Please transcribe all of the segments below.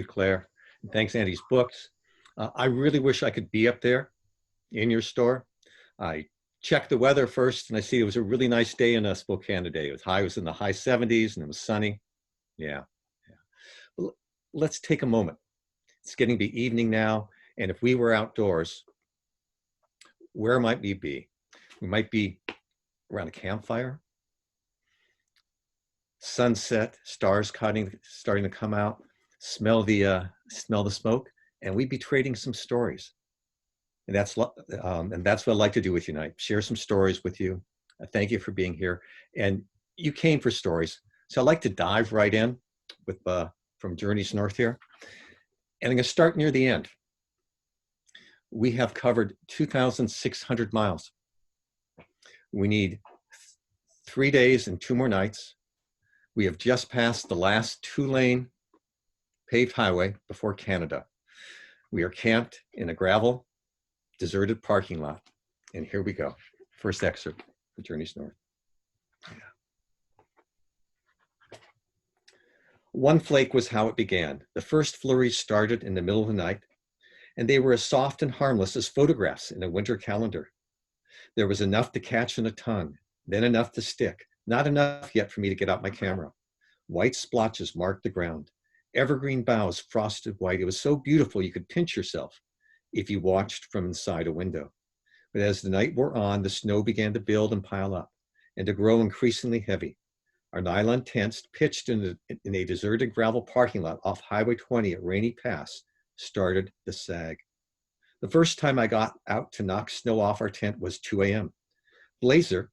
Claire. And thanks, Andy's books. I really wish I could be up there in your store. I checked the weather first, and I see it was a really nice day in Spokane today. It was in the high 70s, and it was sunny. Yeah. Well, let's take a moment. It's getting to be evening now, and if we were outdoors, where might we be? We might be around a campfire, sunset, stars starting to come out, smell the smoke, and we'd be trading some stories. And that's what I'd like to do with you tonight. Share some stories with you. Thank you for being here. And you came for stories, so I'd like to dive right in with from Journeys North here. And I'm going to start near the end. We have covered 2,600 miles. We need 3 days and 2 more nights. We have just passed the last 2-lane paved highway before Canada. We are camped in a gravel, deserted parking lot. And here we go. First excerpt for Journeys North. Yeah. One flake was how it began. The first flurries started in the middle of the night, and they were as soft and harmless as photographs in a winter calendar. There was enough to catch in a tongue, then enough to stick, not enough yet for me to get out my camera. White splotches marked the ground. Evergreen boughs frosted white. It was so beautiful you could pinch yourself if you watched from inside a window. But as the night wore on, the snow began to build and pile up and to grow increasingly heavy. Our nylon tents, pitched in a deserted gravel parking lot off Highway 20 at Rainy Pass, started to sag. The first time I got out to knock snow off our tent was 2 a.m. Blazer,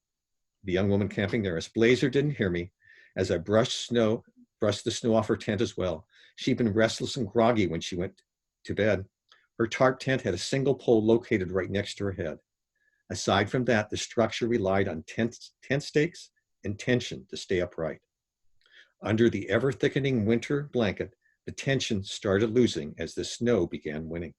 the young woman camping near us, Blazer didn't hear me as I brushed the snow off her tent as well. She'd been restless and groggy when she went to bed. Her tarp tent had a single pole located right next to her head. Aside from that, the structure relied on tent stakes and tension to stay upright. Under the ever-thickening winter blanket, the tension started losing as the snow began winning.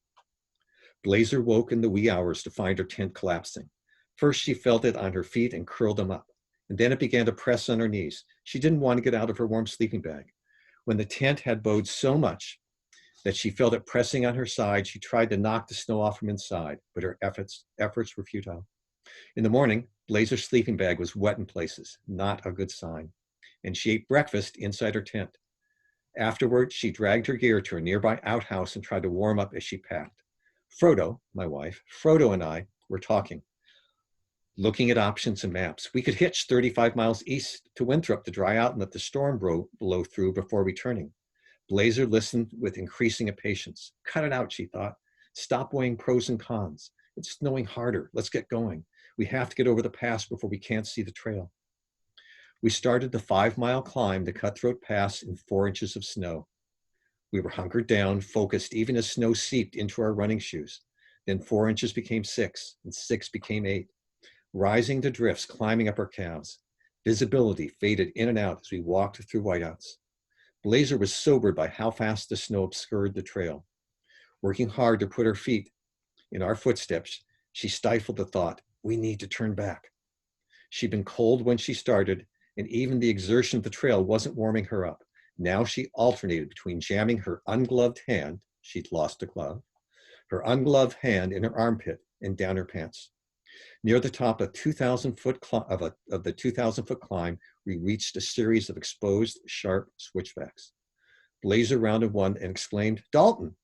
Blazer woke in the wee hours to find her tent collapsing. First, she felt it on her feet and curled them up, and then it began to press on her knees. She didn't want to get out of her warm sleeping bag. When the tent had bowed so much that she felt it pressing on her side, she tried to knock the snow off from inside, but her efforts were futile. In the morning, Blazer's sleeping bag was wet in places, not a good sign, and she ate breakfast inside her tent. Afterward, she dragged her gear to a nearby outhouse and tried to warm up as she packed. Frodo, my wife, Frodo and I were talking, looking at options and maps. We could hitch 35 miles east to Winthrop to dry out and let the storm blow through before returning. Blazer listened with increasing impatience. Cut it out, she thought. Stop weighing pros and cons. It's snowing harder. Let's get going. We have to get over the pass before we can't see the trail. We started the 5-mile climb to Cutthroat Pass in 4 inches of snow. We were hunkered down, focused, even as snow seeped into our running shoes. Then 4 inches became 6, and 6 became 8. Rising to drifts, climbing up our calves. Visibility faded in and out as we walked through whiteouts. Blazer was sobered by how fast the snow obscured the trail. Working hard to put her feet in our footsteps, she stifled the thought, we need to turn back. She'd been cold when she started, and even the exertion of the trail wasn't warming her up. Now she alternated between jamming her ungloved hand, she'd lost a glove, her ungloved hand in her armpit and down her pants. Near the top of the 2,000-foot climb, we reached a series of exposed, sharp switchbacks. Blazer rounded one and exclaimed, "Dalton!"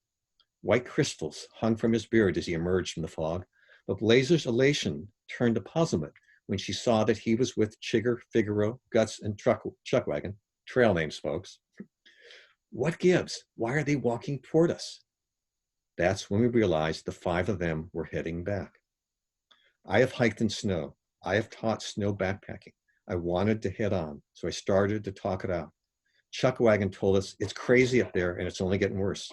White crystals hung from his beard as he emerged from the fog, but Blazer's elation turned to puzzlement when she saw that he was with Chigger, Figaro, Guts, and Chuckwagon, trail names, folks. What gives? Why are they walking toward us? That's when we realized the 5 of them were heading back. I have hiked in snow. I have taught snow backpacking. I wanted to head on, so I started to talk it out. Chuckwagon told us, it's crazy up there and it's only getting worse.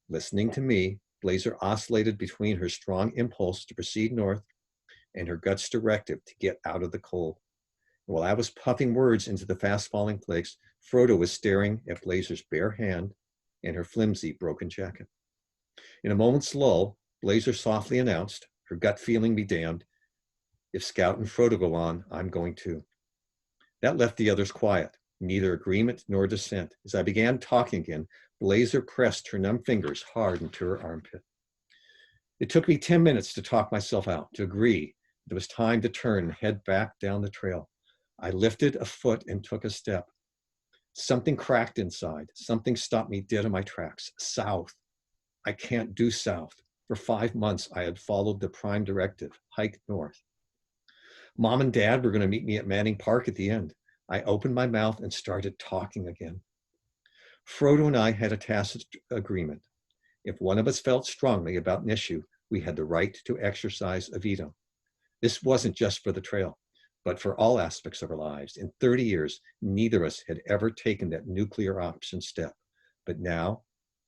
Listening to me, Blazer oscillated between her strong impulse to proceed north and her gut's directive to get out of the cold. While I was puffing words into the fast-falling flakes, Frodo was staring at Blazer's bare hand and her flimsy, broken jacket. In a moment's lull, Blazer softly announced, her gut feeling be damned, if Scout and Frodo go on, I'm going too. That left the others quiet, neither agreement nor dissent. As I began talking again, Blazer pressed her numb fingers hard into her armpit. It took me 10 minutes to talk myself out, to agree it was time to turn and head back down the trail. I lifted a foot and took a step. Something cracked inside. Something stopped me dead in my tracks. South. I can't do south. For 5 months, I had followed the prime directive, hike north. Mom and Dad were going to meet me at Manning Park at the end. I opened my mouth and started talking again. Frodo and I had a tacit agreement. If one of us felt strongly about an issue, we had the right to exercise a veto. This wasn't just for the trail, but for all aspects of our lives. In 30 years, neither of us had ever taken that nuclear option step. But now,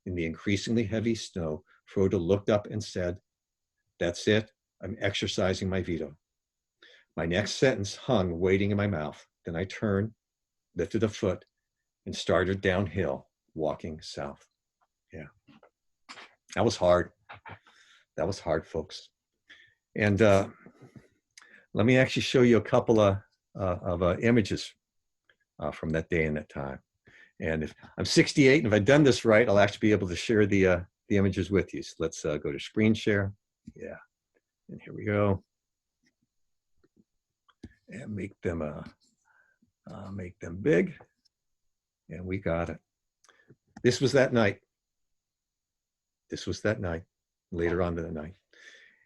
in the increasingly heavy snow, Frodo looked up and said, "That's it, I'm exercising my veto." My next sentence hung waiting in my mouth. Then I turned, lifted a foot, and started downhill, walking south. Yeah, that was hard. That was hard, folks. And let me actually show you a couple of images from that day and that time. And if I'm 68, and if I've done this right, I'll actually be able to share the images with you. So let's go to screen share. Yeah, and here we go. And make them big. And we got it. This was that night. This was that night, later on in the night.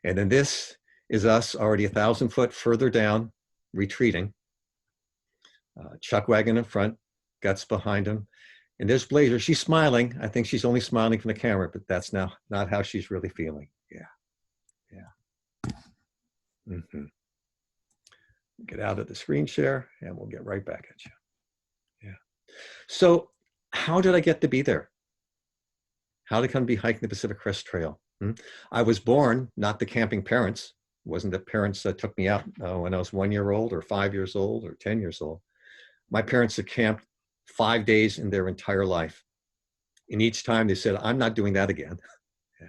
And then this is us already 1,000 foot further down, retreating. Chuck wagon in front, Guts behind him. And there's Blazer. She's smiling. I think she's only smiling from the camera, but that's now not how she's really feeling. Yeah. Yeah. Mm-hmm. Get out of the screen share and we'll get right back at you. Yeah. So how did I get to be there? How did I come to be hiking the Pacific Crest Trail? I was born, not the camping parents. It wasn't that parents took me out when I was 1 year old or 5 years old or 10 years old. My parents had camped 5 days in their entire life. And each time they said, "I'm not doing that again." Yeah.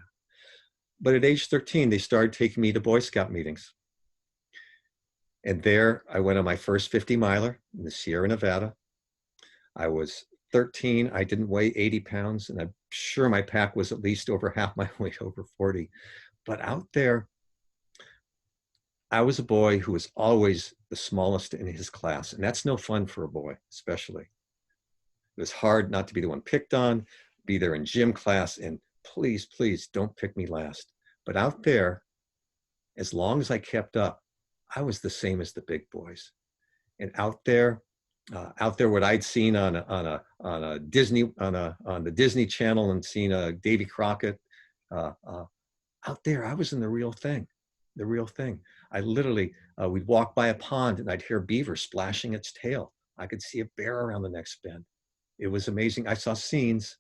But at age 13, they started taking me to Boy Scout meetings. And there I went on my first 50 miler in the Sierra Nevada. I was 13. I didn't weigh 80 pounds, and I'm sure my pack was at least over half my weight, over 40. But out there, I was a boy who was always the smallest in his class. And that's no fun for a boy, especially. It was hard not to be the one picked on, be there in gym class, and please, please don't pick me last. But out there, as long as I kept up, I was the same as the big boys. And out there, what I'd seen on the Disney Channel and seen Davy Crockett, out there, I was in the real thing. I literally, we'd walk by a pond and I'd hear beaver splashing its tail. I could see a bear around the next bend. It was amazing. I saw scenes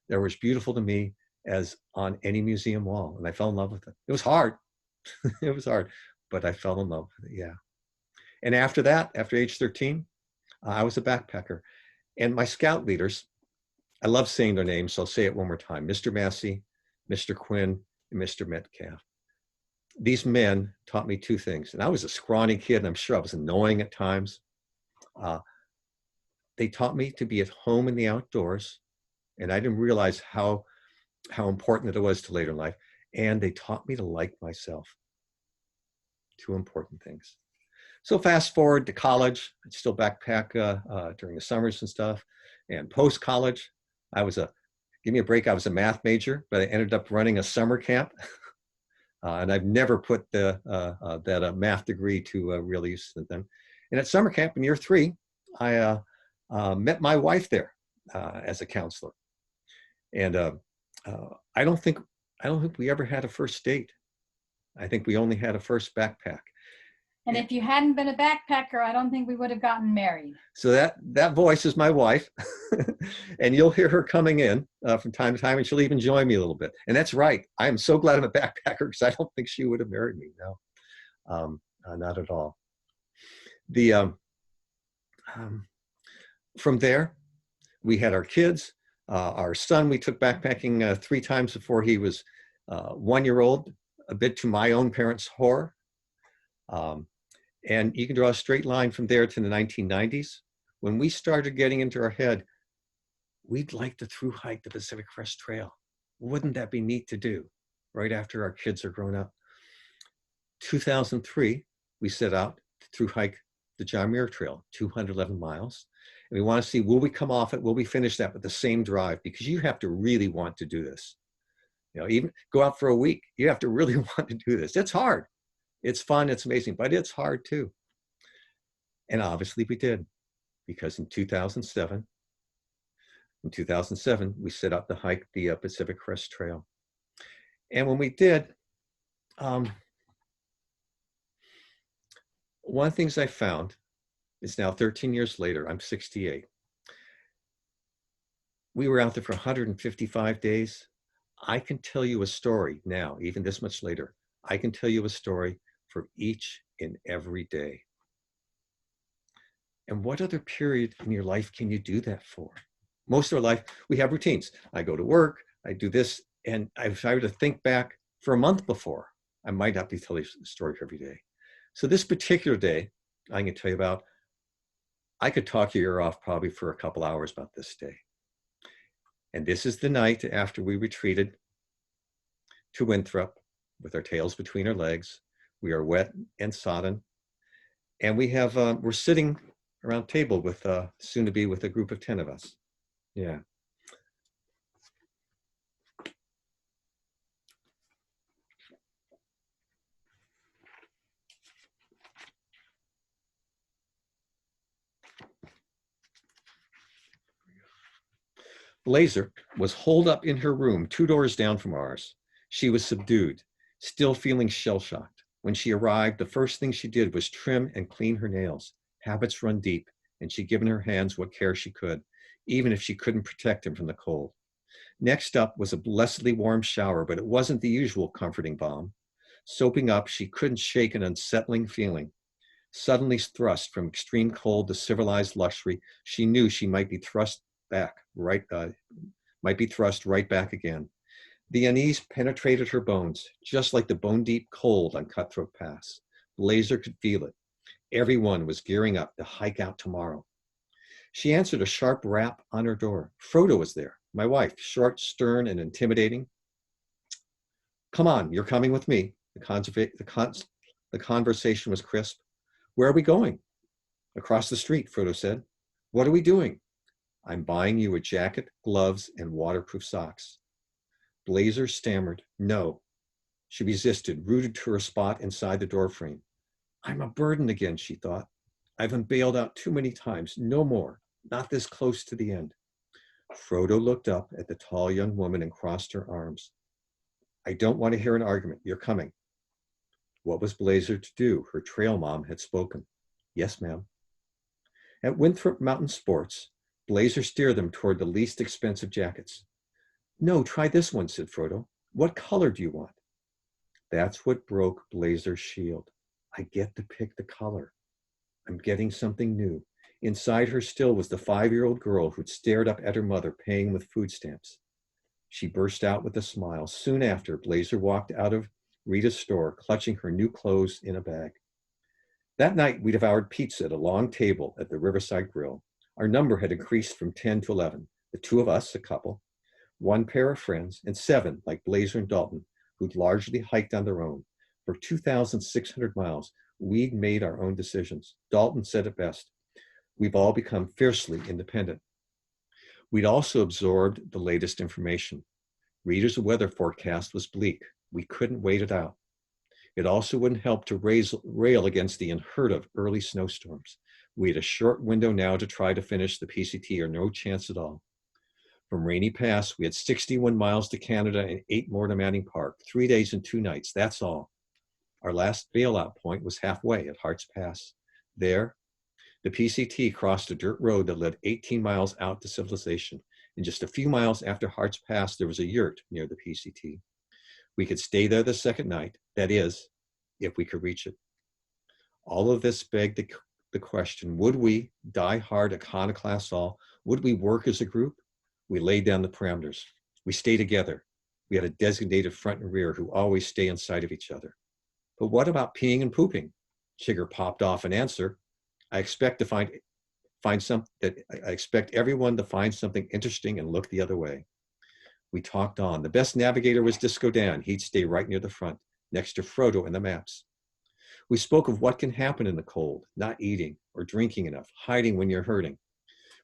that were as beautiful to me as on any museum wall, and I fell in love with it. It was hard. It was hard, but I fell in love with it, yeah. And after that, after age 13, I was a backpacker. And my scout leaders, I love saying their names, so I'll say it one more time: Mr. Massey, Mr. Quinn, and Mr. Metcalf. These men taught me two things. And I was a scrawny kid, and I'm sure I was annoying at times. They taught me to be at home in the outdoors, and I didn't realize how important it was to later in life. And they taught me to like myself. Two important things. So fast forward to college. I'd still backpack during the summers and stuff. And post-college, give me a break, I was a math major, but I ended up running a summer camp. And I've never put that math degree to real use since then. And at summer camp in year 3, I met my wife there as a counselor. And I don't think we ever had a first date. I think we only had a first backpack. And if you hadn't been a backpacker, I don't think we would have gotten married. So that voice is my wife. And you'll hear her coming in from time to time, and she'll even join me a little bit. And that's right. I am so glad I'm a backpacker, because I don't think she would have married me. No, not at all. From there, we had our kids. Our son, we took backpacking 3 times before he was 1 year old, a bit to my own parents' horror. And you can draw a straight line from there to the 1990s, when we started getting into our head, we'd like to through hike the Pacific Crest Trail. Wouldn't that be neat to do right after our kids are grown up? 2003, we set out to through hike the John Muir Trail, 211 miles. And we want to see, will we come off it? Will we finish that with the same drive? Because you have to really want to do this. You know, even go out for a week, you have to really want to do this. It's hard. It's fun, it's amazing, but it's hard too. And obviously we did, because in 2007, we set out to hike the Pacific Crest Trail. And when we did, one of the things I found is now 13 years later, I'm 68. We were out there for 155 days. I can tell you a story now, even this much later. I can tell you a story for each and every day. And what other period in your life can you do that for? Most of our life, we have routines. I go to work, I do this, and if I were to think back for a month before, I might not be telling you the story every day. So this particular day, I'm going to tell you about, I could talk your ear off probably for a couple hours about this day. And this is the night after we retreated to Winthrop with our tails between our legs. We are wet and sodden. And we have, we're sitting around a table with, soon to be with a group of 10 of us. Yeah. Blazer was holed up in her room 2 doors down from ours. She was subdued, still feeling shell-shocked. When she arrived, the first thing she did was trim and clean her nails. Habits run deep, and she'd given her hands what care she could, even if she couldn't protect them from the cold. Next up was a blessedly warm shower, but it wasn't the usual comforting balm. Soaping up, she couldn't shake an unsettling feeling. Suddenly thrust from extreme cold to civilized luxury, she knew she might be thrust right back again. The unease penetrated her bones, just like the bone-deep cold on Cutthroat Pass. Blazer could feel it. Everyone was gearing up to hike out tomorrow. She answered a sharp rap on her door. Frodo was there, my wife, short, stern, and intimidating. Come on, you're coming with me. The conversation was crisp. Where are we going? Across the street, Frodo said. What are we doing? I'm buying you a jacket, gloves, and waterproof socks. Blazer stammered, no. She resisted, rooted to her spot inside the doorframe. I'm a burden again, she thought. I've been bailed out too many times, no more, not this close to the end. Frodo looked up at the tall young woman and crossed her arms. I don't want to hear an argument, you're coming. What was Blazer to do? Her trail mom had spoken. Yes, ma'am. At Winthrop Mountain Sports, Blazer steered them toward the least expensive jackets. No, try this one, said Frodo. What color do you want? That's what broke Blazer's shield. I get to pick the color. I'm getting something new. Inside her still was the 5-year-old girl who'd stared up at her mother, paying with food stamps. She burst out with a smile. Soon after, Blazer walked out of Rita's store, clutching her new clothes in a bag. That night, we devoured pizza at a long table at the Riverside Grill. Our number had increased from 10 to 11. The 2 of us, a couple, 1 pair of friends, and 7, like Blazer and Dalton, who'd largely hiked on their own. For 2,600 miles, we'd made our own decisions. Dalton said it best. We've all become fiercely independent. We'd also absorbed the latest information. Rita's weather forecast was bleak. We couldn't wait it out. It also wouldn't help to rail against the unheard of early snowstorms. We had a short window now to try to finish the PCT or no chance at all. From Rainy Pass, we had 61 miles to Canada and 8 more to Manning Park, 3 days and 2 nights, that's all. Our last bailout point was halfway at Hart's Pass. There, the PCT crossed a dirt road that led 18 miles out to civilization. And just a few miles after Hart's Pass, there was a yurt near the PCT. We could stay there the second night, that is, if we could reach it. All of this begged the question, would we die hard iconoclasts all? Would we work as a group? We laid down the parameters. We stay together. We had a designated front and rear who always stay inside of each other. But what about peeing and pooping? Chigger popped off an answer. I expect to find I expect everyone to find something interesting and look the other way. We talked on. The best navigator was Disco Dan. He'd stay right near the front, next to Frodo in the maps. We spoke of what can happen in the cold, not eating or drinking enough, hiding when you're hurting.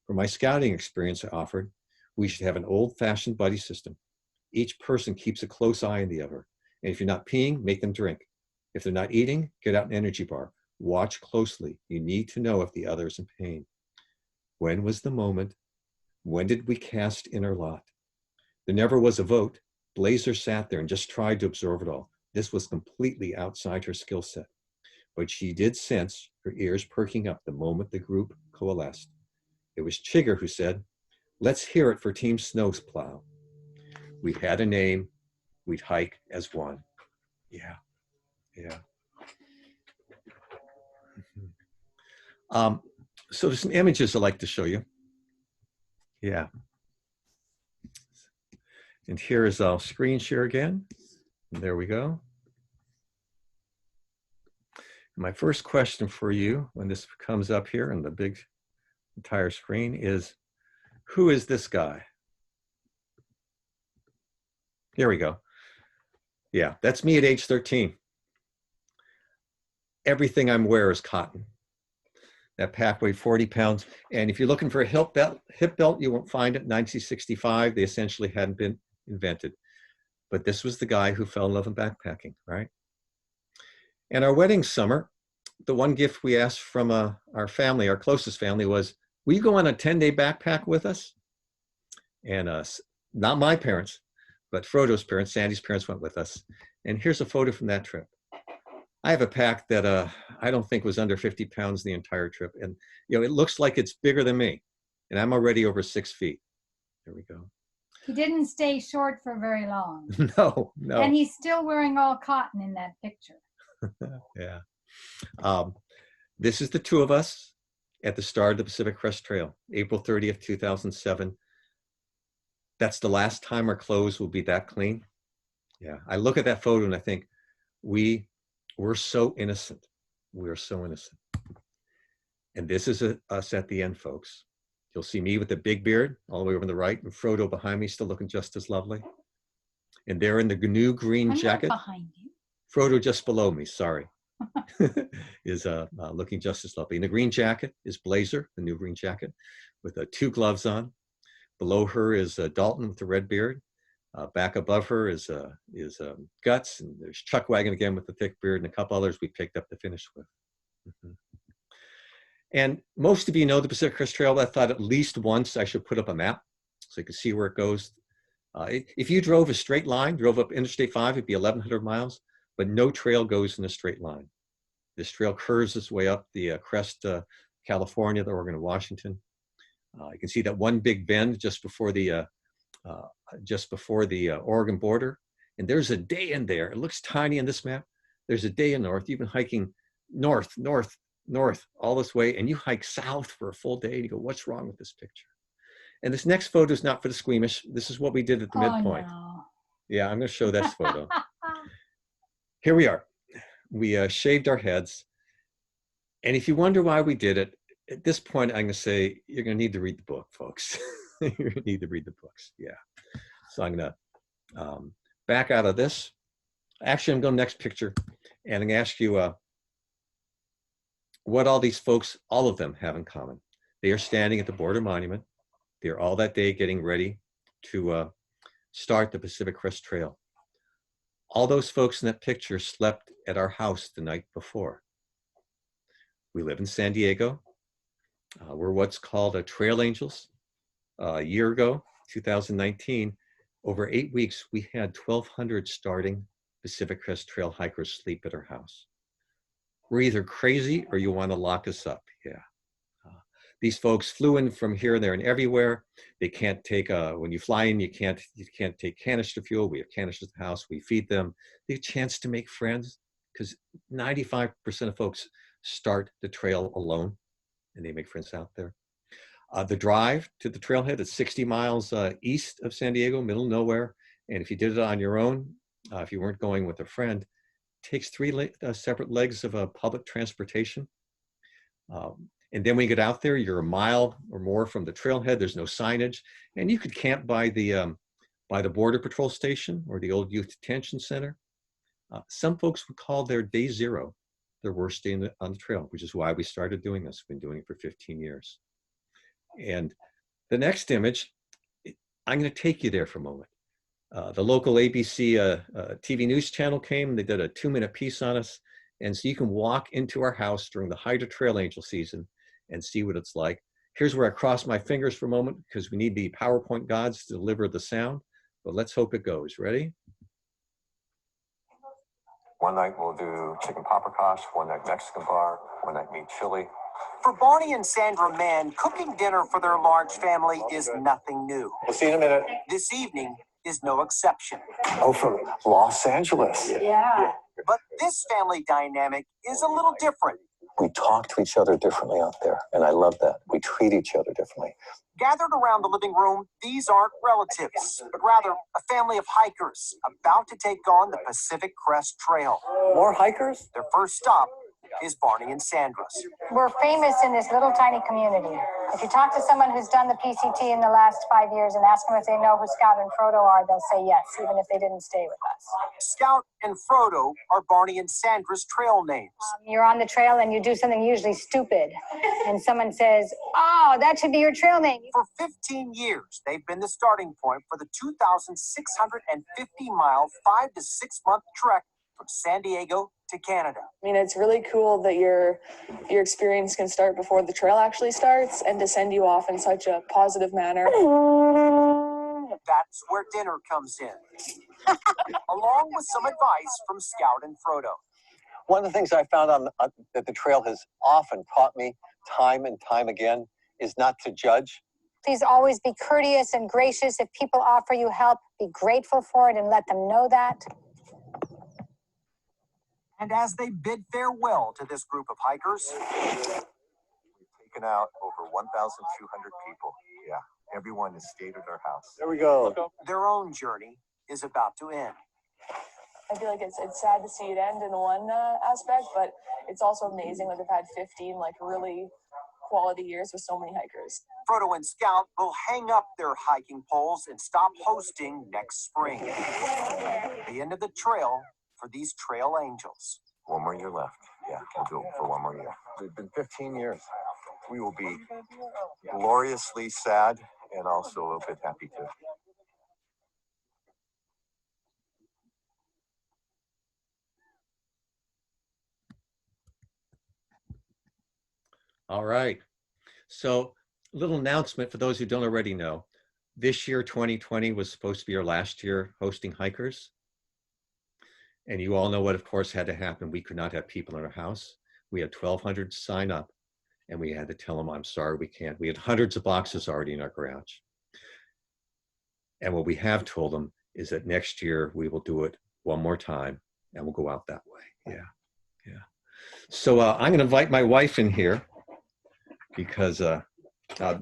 From my scouting experience, I offered, we should have an old-fashioned buddy system. Each person keeps a close eye on the other. And if you're not peeing, make them drink. If they're not eating, get out an energy bar. Watch closely. You need to know if the other is in pain. When was the moment? When did we cast in our lot? There never was a vote. Blazer sat there and just tried to absorb it all. This was completely outside her skill set. But she did sense her ears perking up the moment the group coalesced. It was Chigger who said, let's hear it for Team Snowplow. We had a name. We'd hike as one. Yeah, yeah. So there's some images I'd like to show you. Yeah. And here is our screen share again. And there we go. My first question for you when this comes up here on the big entire screen is, who is this guy? Here we go. Yeah, that's me at age 13. Everything I'm wearing is cotton. That pack weighed 40 pounds. And if you're looking for a hip belt, you won't find it. 1965, they essentially hadn't been invented. But this was the guy who fell in love with backpacking, right? And our wedding summer, the one gift we asked from our family, our closest family, was, will you go on a 10-day backpack with us? And not my parents, but Frodo's parents, Sandy's parents went with us. And here's a photo from that trip. I have a pack that I don't think was under 50 pounds the entire trip. And you know, it looks like it's bigger than me. And I'm already over 6 feet. There we go. He didn't stay short for very long. No, no. And he's still wearing all cotton in that picture. Yeah. This is the two of us at the start of the Pacific Crest Trail, April 30th, 2007. That's the last time our clothes will be that clean. Yeah, I look at that photo and I think, we're so innocent. We're so innocent. And this is us at the end, folks. You'll see me with the big beard all the way over on the right, and Frodo behind me still looking just as lovely. And they're in the new green jacket. Not behind you. Frodo just below me, sorry, is looking just as lovely. In the green jacket is Blazer, the new green jacket, with 2 gloves on. Below her is Dalton with the red beard. Back above her is Guts, and there's Chuck Wagon again with the thick beard, and a couple others we picked up to finish with. And most of you know the Pacific Crest Trail. I thought at least once I should put up a map so you can see where it goes. If you drove a straight line, drove up Interstate 5, it'd be 1,100 miles, but no trail goes in a straight line. This trail curves its way up the crest, California, the Oregon, and Washington. You can see that one big bend just before the Oregon border. And there's a day in there. It looks tiny in this map. There's a day in north. You've been hiking north, all this way, and you hike south for a full day, and you go, what's wrong with this picture? And this next photo is not for the squeamish. This is what we did at the midpoint. No. Yeah, I'm going to show this photo. Here we are. We shaved our heads. And if you wonder why we did it, at this point, I'm going to say, you're going to need to read the book, folks. You're going to need to read the books. Yeah. So I'm going to back out of this. Actually, I'm going to next picture. And I'm going to ask you what all these folks, all of them, have in common. They are standing at the border monument. They're all that day getting ready to start the Pacific Crest Trail. All those folks in that picture slept at our house the night before. We live in San Diego. We're what's called a trail angels. A year ago, 2019, over 8 weeks, we had 1,200 starting Pacific Crest Trail hikers sleep at our house. We're either crazy or you want to lock us up. Yeah. These folks flew in from here, there, and everywhere. They can't take, when you fly in, you can't take canister fuel. We have canisters at the house. We feed them. They have a chance to make friends because 95% of folks start the trail alone and they make friends out there. The drive to the trailhead is 60 miles east of San Diego, middle of nowhere. And if you did it on your own, if you weren't going with a friend, it takes 3 separate legs of public transportation. And then when you get out there, you're a mile or more from the trailhead. There's no signage, and you could camp by the Border Patrol station or the old Youth Detention Center. Some folks would call their day zero their worst day on the trail, which is why we started doing this. We've been doing it for 15 years. And the next image, I'm going to take you there for a moment. The local ABC TV news channel came. They did a 2-minute piece on us. And so you can walk into our house during the height of Trail Angel season and see what it's like. Here's where I cross my fingers for a moment because we need the PowerPoint gods to deliver the sound. But let's hope it goes. Ready? One night we'll do chicken paprikash, one night Mexican bar, one night meat chili. For Barney and Sandra Mann, cooking dinner for their large family is nothing new. We'll see you in a minute. This evening is no exception. Oh, from Los Angeles. Yeah. But this family dynamic is a little different. We talk to each other differently out there, and I love that. We treat each other differently. Gathered around the living room, these aren't relatives, but rather a family of hikers about to take on the Pacific Crest Trail. More hikers? Their first stop is Barney and Sandra's. We're famous in this little tiny community. If you talk to someone who's done the PCT in the last 5 years and ask them if they know who Scout and Frodo are, they'll say yes, even if they didn't stay with us. Scout and Frodo are Barney and Sandra's trail names. You're on the trail and you do something usually stupid, and someone says, "Oh, that should be your trail name." For 15 years, they've been the starting point for the 2,650-mile, 5 to 6 month trek from San Diego to Canada. I mean, it's really cool that your experience can start before the trail actually starts and to send you off in such a positive manner. That's where dinner comes in, along with some advice from Scout and Frodo. One of the things I found that the trail has often taught me time and time again is not to judge. Please always be courteous and gracious. If people offer you help, be grateful for it and let them know that. And as they bid farewell to this group of hikers, We've taken out over 1,200 people. Yeah, everyone has stayed at our house. There we go. their own journey is about to end. I feel like it's sad to see it end in one aspect, but it's also amazing that they've had 15 like really quality years with so many hikers. Frodo and Scout will hang up their hiking poles and stop hosting next spring. The end of the trail for these trail angels. One more year left. Yeah, we'll do it for one more year. It's been 15 years. We will be gloriously sad and also a little bit happy too. All right. So a little announcement for those who don't already know. This year, 2020, was supposed to be our last year hosting hikers. And you all know what, of course, had to happen. We could not have people in our house. We had 1,200 sign up, and we had to tell them, I'm sorry, we can't. We had hundreds of boxes already in our garage. And what we have told them is that next year we will do it one more time, and we'll go out that way. Yeah, yeah. So I'm going to invite my wife in here because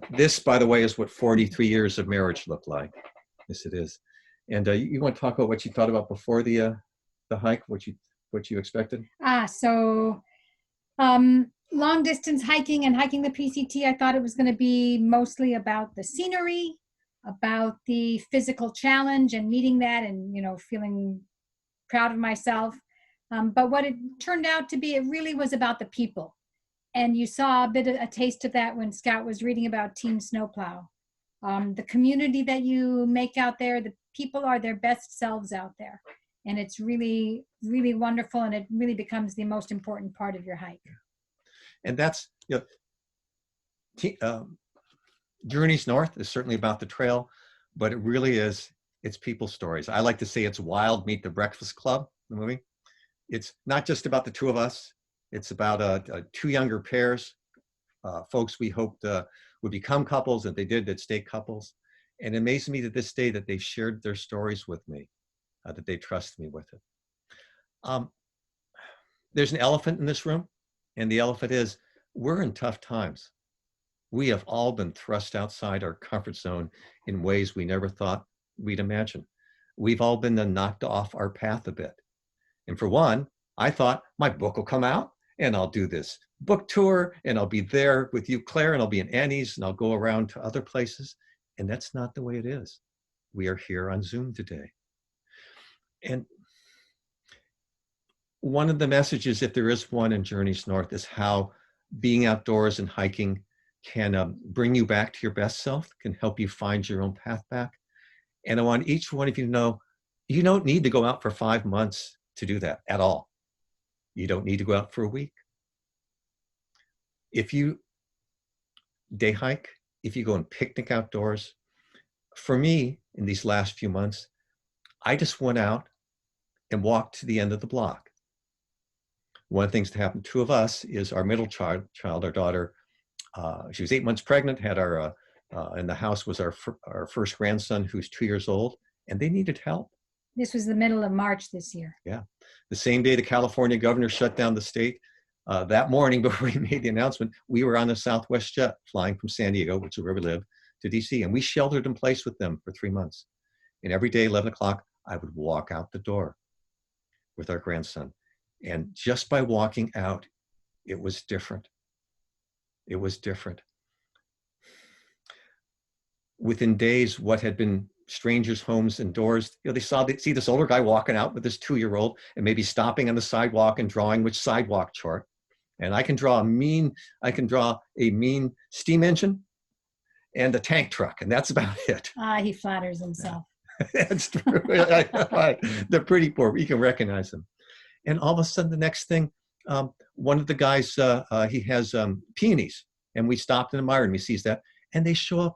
this, by the way, is what 43 years of marriage look like. Yes, it is. And you want to talk about what you thought about before the hike, what you expected? Long distance hiking and hiking the PCT, I thought it was going to be mostly about the scenery, about the physical challenge and meeting that and, you know, feeling proud of myself. But what it turned out to be, it really was about the people. And you saw a taste of that when Scout was reading about Team Snowplow. The community that you make out there, the people are their best selves out there. And it's really, really wonderful. And it really becomes the most important part of your hike. And that's, you know, Journeys North is certainly about the trail, but it really is, it's people's stories. I like to say it's Wild Meet the Breakfast Club, the movie. It's not just about the two of us. It's about two younger pairs, folks we hoped would become couples, and they did, that stay couples. And it amazes me to this day that they shared their stories with me, that they trust me with it. There's an elephant in this room, and the elephant is, we're in tough times. We have all been thrust outside our comfort zone in ways we never thought we'd imagine. We've all been knocked off our path a bit. And for one, I thought my book will come out and I'll do this book tour and I'll be there with you, Claire, and I'll be in Annie's and I'll go around to other places. And that's not the way it is. We are here on Zoom today. And one of the messages, if there is one in Journeys North, is how being outdoors and hiking can bring you back to your best self, can help you find your own path back. And I want each one of you to know, you don't need to go out for 5 months to do that at all. You don't need to go out for a week. If you day hike, if you go and picnic outdoors, for me, in these last few months, I just went out and walked to the end of the block. One of the things that happened to two of us is our middle child, our daughter, she was 8 months pregnant, had our, in the house was our first grandson who's 2 years old, and they needed help. This was the middle of March this year. Yeah. The same day the California governor shut down the state, that morning before he made the announcement, we were on a Southwest jet flying from San Diego, which is where we live, to DC, and we sheltered in place with them for 3 months. And every day, 11 o'clock, I would walk out the door with our grandson. And just by walking out, it was different. It was different. Within days, what had been strangers' homes and doors, you know, they see this older guy walking out with this 2-year-old and maybe stopping on the sidewalk and drawing which sidewalk chart. And I can draw a mean steam engine and a tank truck, and that's about it. He flatters himself. That's true. They're pretty poor, but you can recognize them. And all of a sudden, the next thing, one of the guys, he has peonies, and we stopped and admired him. He sees that, and they show up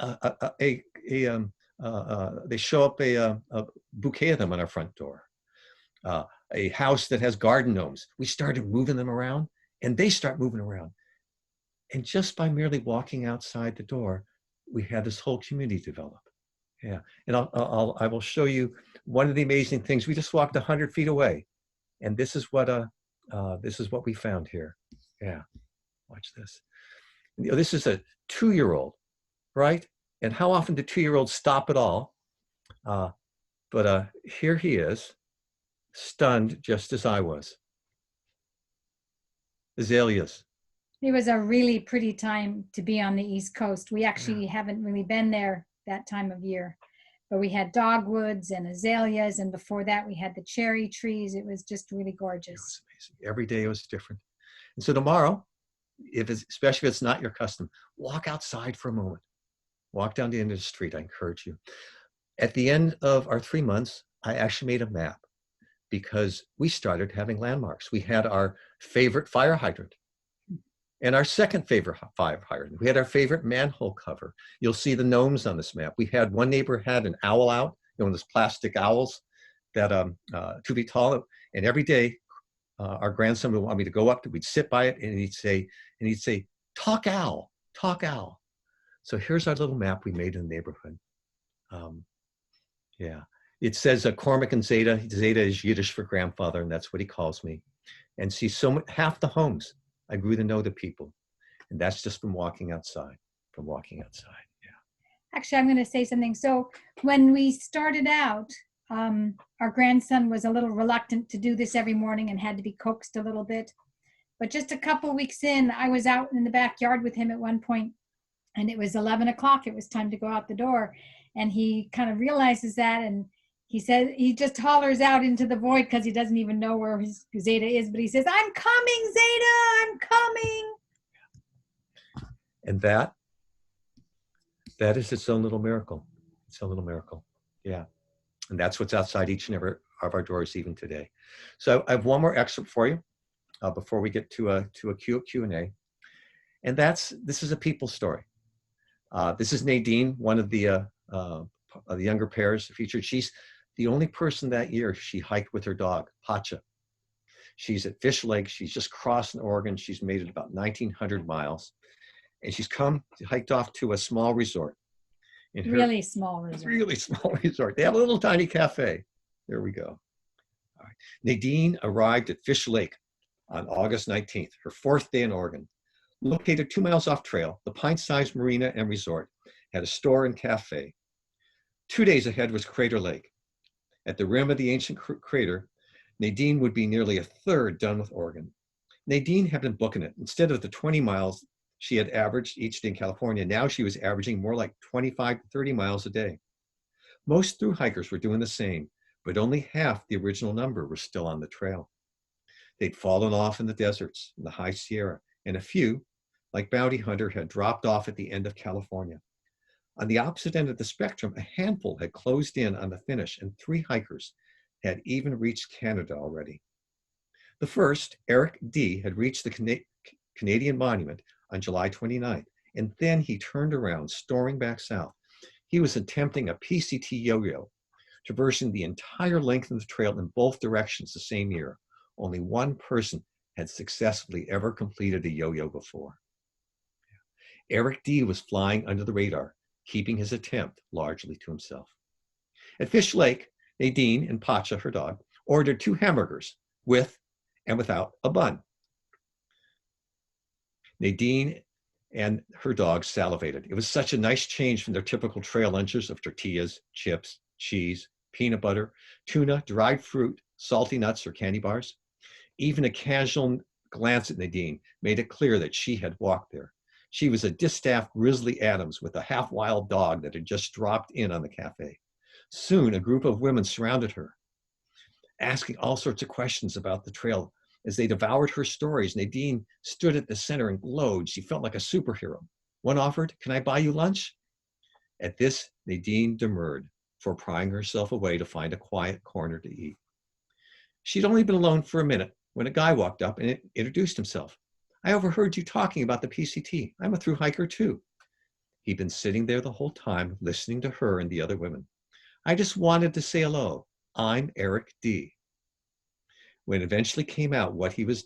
a bouquet of them on our front door. A house that has garden gnomes. We started moving them around, and they start moving around. And just by merely walking outside the door, we had this whole community develop. Yeah, and I will show you one of the amazing things. We just walked 100 feet away, and this is what we found here. Yeah, watch this. You know, this is a 2-year-old, right? And how often do 2-year-olds stop at all? But here he is, stunned just as I was. Azaleas. It was a really pretty time to be on the East Coast. We actually haven't really been there that time of year, but we had dogwoods and azaleas, and before that we had the cherry trees. It was just really gorgeous. It was amazing. Every day was different. And so tomorrow, especially if it's not your custom, walk outside for a moment. Walk down the end of the street, I encourage you. At the end of our 3 months, I actually made a map because we started having landmarks. We had our favorite fire hydrant and our second favorite fire hydrant. We had our favorite manhole cover. You'll see the gnomes on this map. We had one neighbor had an owl out, you know, those plastic owls that 2 feet tall. And every day, our grandson would want me to go up, we'd sit by it, and he'd say, talk owl, talk owl. So here's our little map we made in the neighborhood. Yeah, it says Cormac and Zeta. Zeta is Yiddish for grandfather, and that's what he calls me. And see, half the homes, I grew to know the people. And that's just from walking outside, yeah. Actually, I'm going to say something. So when we started out, our grandson was a little reluctant to do this every morning and had to be coaxed a little bit. But just a couple weeks in, I was out in the backyard with him at one point, and it was 11 o'clock. It was time to go out the door. And he kind of realizes that, and he says, he just hollers out into the void because he doesn't even know where his Zeta is, but he says, I'm coming, Zeta, I'm coming. And that is its own little miracle. It's a little miracle, yeah. And that's what's outside each and every of our doors even today. So I have one more excerpt for you before we get to a Q&A. And this is a people story. This is Nadine, one of the younger pairs featured. She's the only person that year she hiked with her dog, Pacha. She's at Fish Lake. She's just crossing Oregon. She's made it about 1,900 miles. And she's hiked off to a small resort. Really small resort. Really small resort. They have a little tiny cafe. There we go. All right. Nadine arrived at Fish Lake on August 19th, her 4th day in Oregon. Located 2 miles off trail, the pint-sized marina and resort had a store and cafe. 2 days ahead was Crater Lake. At the rim of the ancient crater, Nadine would be nearly a third done with Oregon. Nadine had been booking it. Instead of the 20 miles she had averaged each day in California, now she was averaging more like 25 to 30 miles a day. Most thru hikers were doing the same, but only half the original number were still on the trail. They'd fallen off in the deserts, in the high Sierra, and a few, like Bounty Hunter, had dropped off at the end of California. On the opposite end of the spectrum, a handful had closed in on the finish, and 3 hikers had even reached Canada already. The first, Eric D., had reached the Canadian Monument on July 29th, and then he turned around, storming back south. He was attempting a PCT yo-yo, traversing the entire length of the trail in both directions the same year. Only one person had successfully ever completed a yo-yo before. Eric D. was flying under the radar, keeping his attempt largely to himself. At Fish Lake, Nadine and Pacha, her dog, ordered 2 hamburgers with and without a bun. Nadine and her dog salivated. It was such a nice change from their typical trail lunches of tortillas, chips, cheese, peanut butter, tuna, dried fruit, salty nuts, or candy bars. Even a casual glance at Nadine made it clear that she had walked there. She was a distaffed Grizzly Adams with a half-wild dog that had just dropped in on the cafe. Soon, a group of women surrounded her, asking all sorts of questions about the trail. As they devoured her stories, Nadine stood at the center and glowed. She felt like a superhero. One offered, "Can I buy you lunch?" At this, Nadine demurred, for prying herself away to find a quiet corner to eat. She'd only been alone for a minute when a guy walked up and introduced himself. "I overheard you talking about the PCT. I'm a thru hiker too." He'd been sitting there the whole time, listening to her and the other women. "I just wanted to say hello. I'm Eric D." When it eventually came out what he was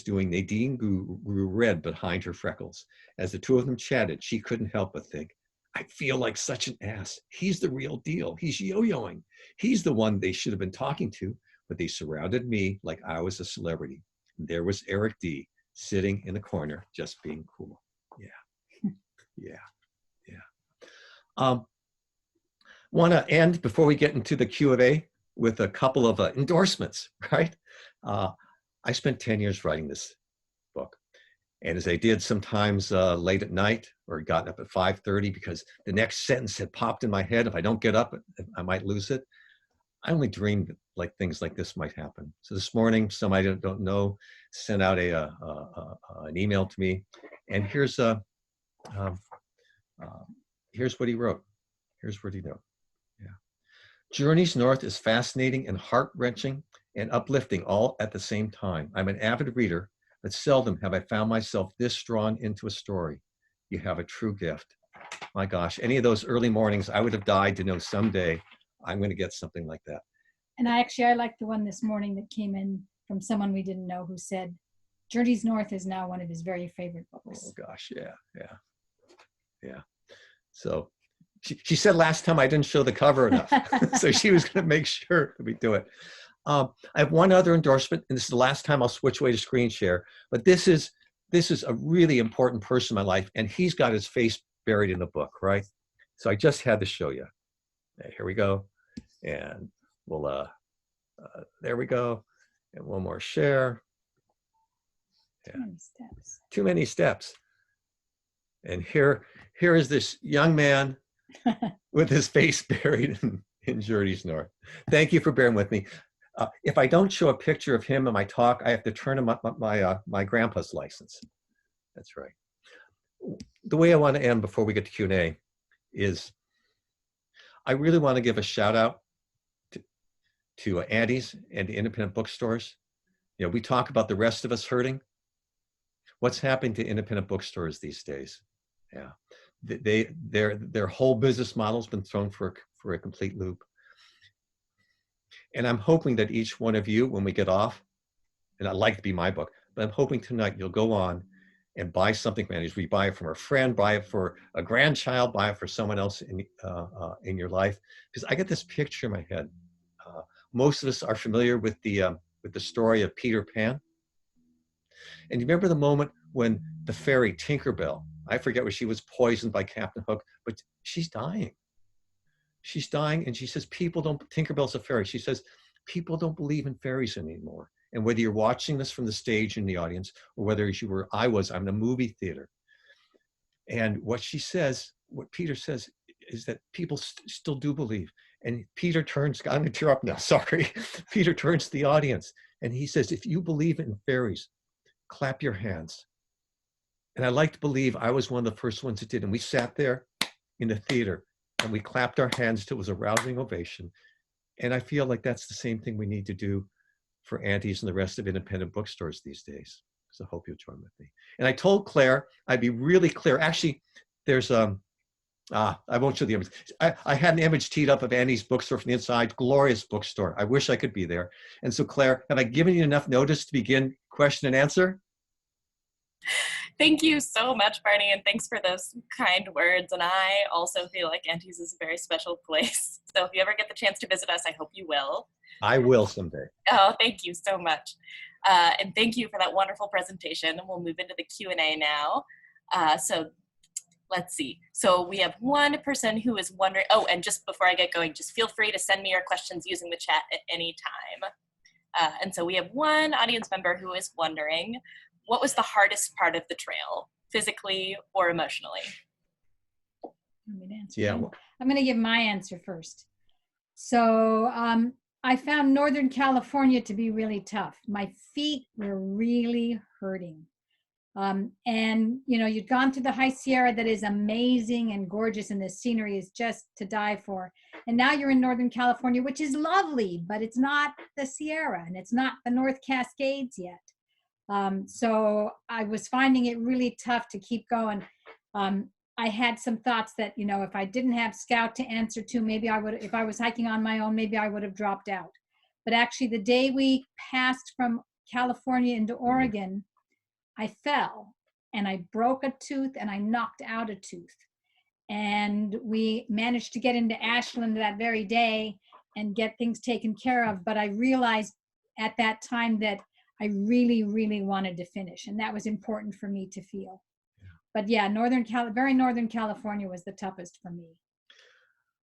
doing, Nadine grew red behind her freckles. As the two of them chatted, she couldn't help but think, "I feel like such an ass. He's the real deal. He's yo-yoing. He's the one they should have been talking to, but they surrounded me like I was a celebrity." And there was Eric D. sitting in the corner, just being cool. Yeah. Want to end before we get into the Q&A with a couple of endorsements, right? I spent 10 years writing this book. And as I did sometimes late at night or gotten up at 5:30 because the next sentence had popped in my head. If I don't get up, I might lose it. I only dreamed like things like this might happen. So this morning, somebody I don't know sent out an email to me. And here's what he wrote. Here's what he wrote. Journeys North is fascinating and heart-wrenching and uplifting all at the same time. I'm an avid reader, but seldom have I found myself this drawn into a story. You have a true gift. My gosh, any of those early mornings, I would have died to know someday I'm going to get something like that. And I like the one this morning that came in from someone we didn't know who said, Journeys North is now one of his very favorite books. Oh gosh, yeah. So she said last time I didn't show the cover enough. So she was going to make sure that we do it. I have one other endorsement, and this is the last time I'll switch away to screen share, but this is a really important person in my life, and he's got his face buried in the book, right? So I just had to show you. Here we go. And we'll, there we go. And one more share. Yeah. Too many steps. Too many steps. And here is this young man with his face buried in Journeys North. Thank you for bearing with me. If I don't show a picture of him in my talk, I have to turn him up my grandpa's license. That's right. The way I want to end before we get to Q&A is I really want to give a shout out to Andy's and the independent bookstores. You know, we talk about the rest of us hurting. What's happening to independent bookstores these days? Yeah, their whole business model's been thrown for a complete loop. And I'm hoping that each one of you, when we get off, and I'd like to be my book, but I'm hoping tonight you'll go on and buy something from Andy's. We buy it from a friend, buy it for a grandchild, buy it for someone else in your life. Because I get this picture in my head. Most of us are familiar with the story of Peter Pan. And you remember the moment when the fairy Tinkerbell, I forget where she was poisoned by Captain Hook, but she's dying. She's dying, and she says, Tinkerbell's a fairy. She says, people don't believe in fairies anymore. And whether you're watching this from the stage in the audience, or whether I'm in a movie theater. And what she says, what Peter says, is that people still do believe. And Peter turns, I'm gonna tear up now, sorry. Peter turns to the audience and he says, if you believe in fairies, clap your hands. And I like to believe I was one of the first ones that did. And we sat there in the theater and we clapped our hands till it was a rousing ovation. And I feel like that's the same thing we need to do for Aunties and the rest of independent bookstores these days. So I hope you'll join with me. And I told Claire, I'd be really clear. Actually, there's, I won't show the image. I had an image teed up of Annie's bookstore from the inside, glorious bookstore. I wish I could be there. And so Claire, have I given you enough notice to begin question and answer? Thank you so much, Barney, and thanks for those kind words. And I also feel like Aunties is a very special place. So if you ever get the chance to visit us, I hope you will. I will someday. Oh, thank you so much. And thank you for that wonderful presentation. And we'll move into the Q&A now. So let's see. So we have one person who is wondering, oh, and just before I get going, just feel free to send me your questions using the chat at any time. And so we have one audience member who is wondering, what was the hardest part of the trail, physically or emotionally? Yeah. I'm going to give my answer first. So I found Northern California to be really tough. My feet were really hurting. And, you know, you'd gone to the High Sierra that is amazing and gorgeous, and the scenery is just to die for. And now you're in Northern California, which is lovely, but it's not the Sierra and it's not the North Cascades yet. So I was finding it really tough to keep going. I had some thoughts that, you know, if I didn't have Scout to answer to, maybe I would, if I was hiking on my own, maybe I would have dropped out. But actually the day we passed from California into Oregon, I fell and I broke a tooth and I knocked out a tooth. And we managed to get into Ashland that very day and get things taken care of. But I realized at that time that I really, really wanted to finish. And that was important for me to feel. Yeah. But yeah, very Northern California was the toughest for me.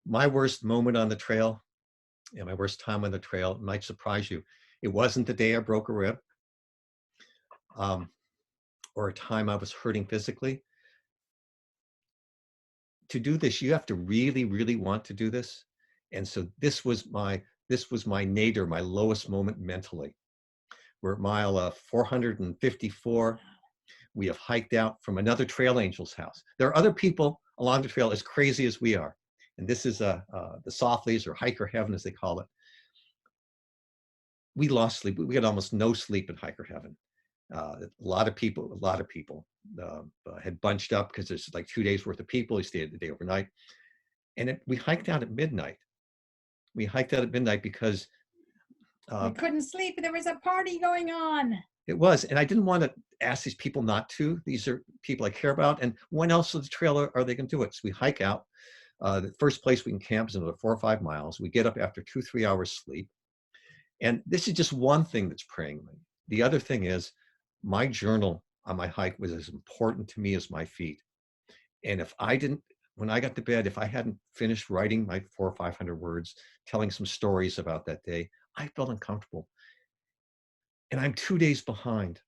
My worst moment on the trail, and my worst time on the trail, might surprise you. It wasn't the day I broke a rib, or a time I was hurting physically. To do this, you have to really, really want to do this. And so this was my nadir, my lowest moment mentally. We're at mile 454. We have hiked out from another trail angel's house. There are other people along the trail as crazy as we are. And this is the Softleys, or hiker heaven as they call it. We lost sleep. We had almost no sleep in hiker heaven. A lot of people had bunched up because there's like 2 days worth of people. We stayed the day overnight. And we hiked out at midnight. We hiked out at midnight because we couldn't sleep. There was a party going on. It was, and I didn't want to ask these people not to. These are people I care about, and when else on the trail are they going to do it? So we hike out. The first place we can camp is another 4 or 5 miles. We get up after 2-3 hours sleep. And this is just one thing that's preying me. The other thing is my journal on my hike was as important to me as my feet. And if I didn't, when I got to bed, if I hadn't finished writing my 400 or 500 words, telling some stories about that day, I felt uncomfortable. And I'm 2 days behind.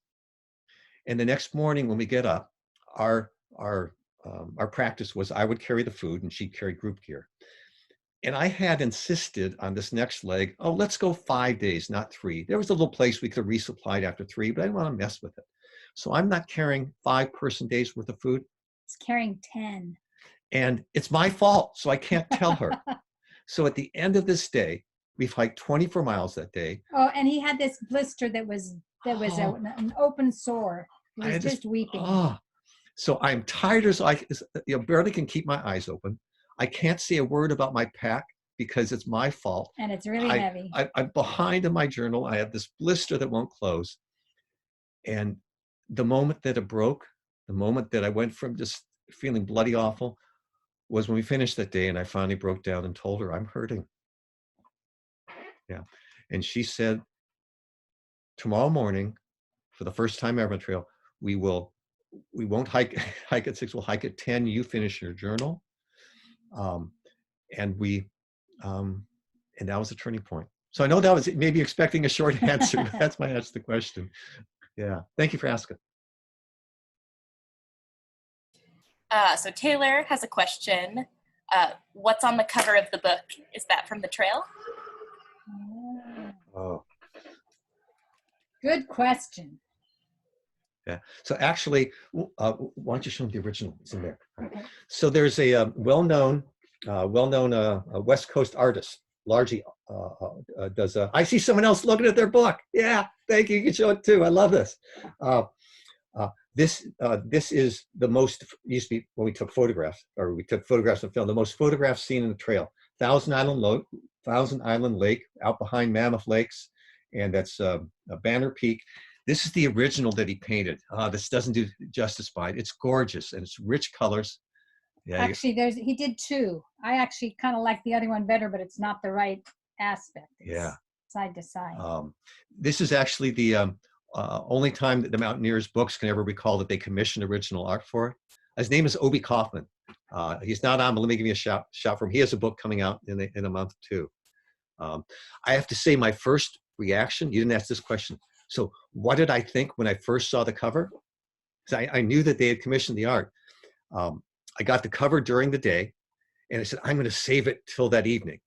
And the next morning when we get up, our practice was I would carry the food and she'd carry group gear. And I had insisted on this next leg, oh, let's go 5 days, not 3. There was a little place we could have resupplied after 3, but I didn't want to mess with it. So I'm not carrying 5-person days worth of food. It's carrying 10. And it's my fault, so I can't tell her. So at the end of this day, we've hiked 24 miles that day. Oh, and he had this blister that was an open sore. He was just weeping. So I'm tired as I barely can keep my eyes open. I can't say a word about my pack because it's my fault. And it's really heavy. I'm behind in my journal. I have this blister that won't close. And the moment that it broke, the moment that I went from just feeling bloody awful, was when we finished that day and I finally broke down and told her I'm hurting. Yeah. And she said, tomorrow morning, for the first time ever on the trail, we won't hike at 6, we'll hike at 10. You finish your journal. And that was a turning point. So I know that was maybe expecting a short answer, but that's my answer to the question. Yeah, thank you for asking. So Taylor has a question. What's on the cover of the book? Is that from the trail? Oh, Good question. yeah. So actually, why don't you show them the original? It's in there. Okay. So there's a well-known West Coast artist, largely does. I see someone else looking at their book. Yeah, thank you. You can show it too. I love this. This is the most, used to be when we took photographs, or we took photographs of film, the most photographed scene in the trail. Thousand Island Lake out behind Mammoth Lakes, and that's Banner Peak. This is the original that he painted. This doesn't do justice by it. It's gorgeous and it's rich colors. Yeah. Actually, he did two. I actually kind of like the other one better, but it's not the right aspect. It's yeah. Side to side. This is actually the only time that the Mountaineers books can ever recall that they commissioned original art for it. His name is Obi Kaufman. He's not on, but let me give you a shout for him. He has a book coming out in a month too. I have to say my first reaction, you didn't ask this question. So what did I think when I first saw the cover? Because I knew that they had commissioned the art. I got the cover during the day and I said, I'm going to save it till that evening.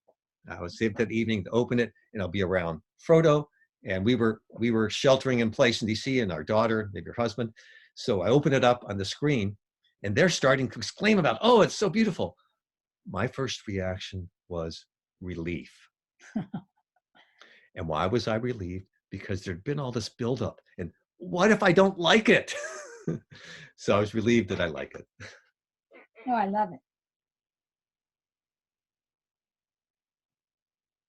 I would save that evening to open it and I'll be around Frodo. And we were sheltering in place in DC, and our daughter, maybe her husband. So I opened it up on the screen and they're starting to exclaim about, oh, it's so beautiful. My first reaction was relief. And why was I relieved? Because there'd been all this buildup. And what if I don't like it? So I was relieved that I like it. Oh, I love it.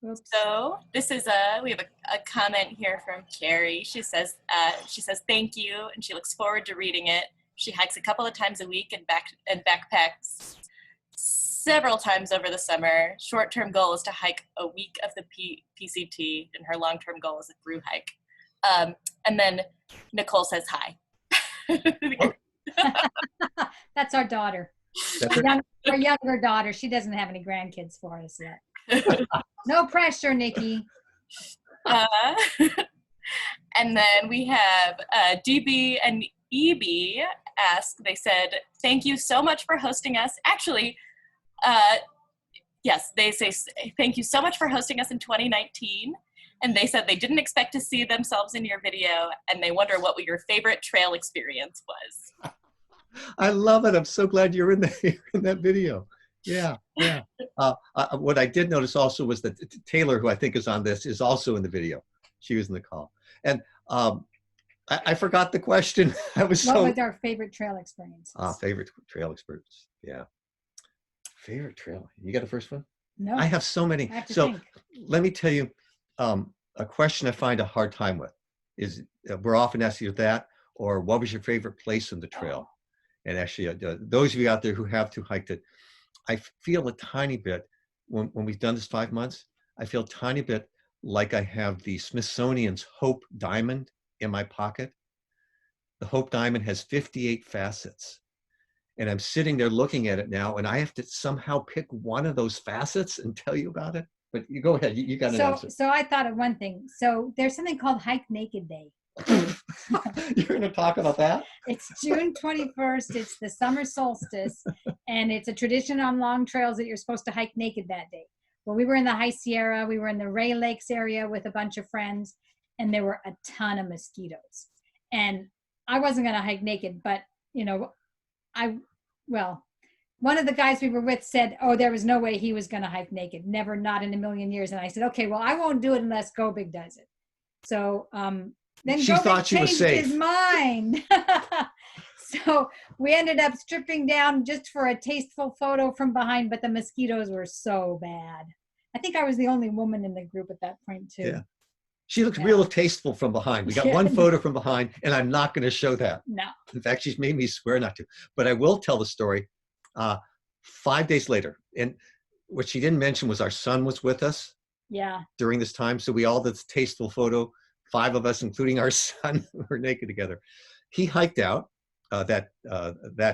Oops. So this is we have a comment here from Carrie. She says thank you, and she looks forward to reading it. She hikes a couple of times a week and backpacks several times over the summer. Short-term goal is to hike a week of the PCT, and her long-term goal is a thru-hike. And then Nicole says hi. That's our daughter. Our younger daughter. She doesn't have any grandkids for us yet. No pressure, Nikki. And then we have DB and EB ask, they said, thank you so much for hosting us. Actually, yes, they say thank you so much for hosting us in 2019. And they said they didn't expect to see themselves in your video, and they wonder what your favorite trail experience was. I love it. I'm so glad you're in that video. Yeah, yeah. What I did notice also was that Taylor, who I think is on this, is also in the video. She was in the call. And I forgot the question. What was our favorite trail experience? Favorite trail experience. Yeah. Favorite trail. You got the first one? No. I have so many. So let me tell you, a question I find a hard time with is we're often asked either that or what was your favorite place in the trail? And actually, those of you out there who have thru-hiked it, I feel a tiny bit, when we've done this 5 months, I feel a tiny bit like I have the Smithsonian's Hope Diamond in my pocket. The Hope Diamond has 58 facets. And I'm sitting there looking at it now, and I have to somehow pick one of those facets and tell you about it. But you go ahead, you got an answer. So I thought of one thing. So there's something called Hike Naked Day. You're going to talk about that? It's June 21st. It's the summer solstice, and it's a tradition on long trails that you're supposed to hike naked that day. Well, we were in the High Sierra. We were in the Ray Lakes area with a bunch of friends, and there were a ton of mosquitoes. And I wasn't going to hike naked, but, one of the guys we were with said, oh, there was no way he was going to hike naked. Never, not in a million years. And I said, okay, well, I won't do it unless Go Big does it. So, then she thought she was safe. His mind. So we ended up stripping down just for a tasteful photo from behind, but the mosquitoes were so bad. I think I was the only woman in the group at that point too. Yeah. She looked real tasteful from behind. We got one photo from behind, and I'm not going to show that. No. In fact, she's made me swear not to. But I will tell the story 5 days later. And what she didn't mention was our son was with us. Yeah. During this time. So we all did this tasteful photo. 5 of us, including our son, were naked together. He hiked out that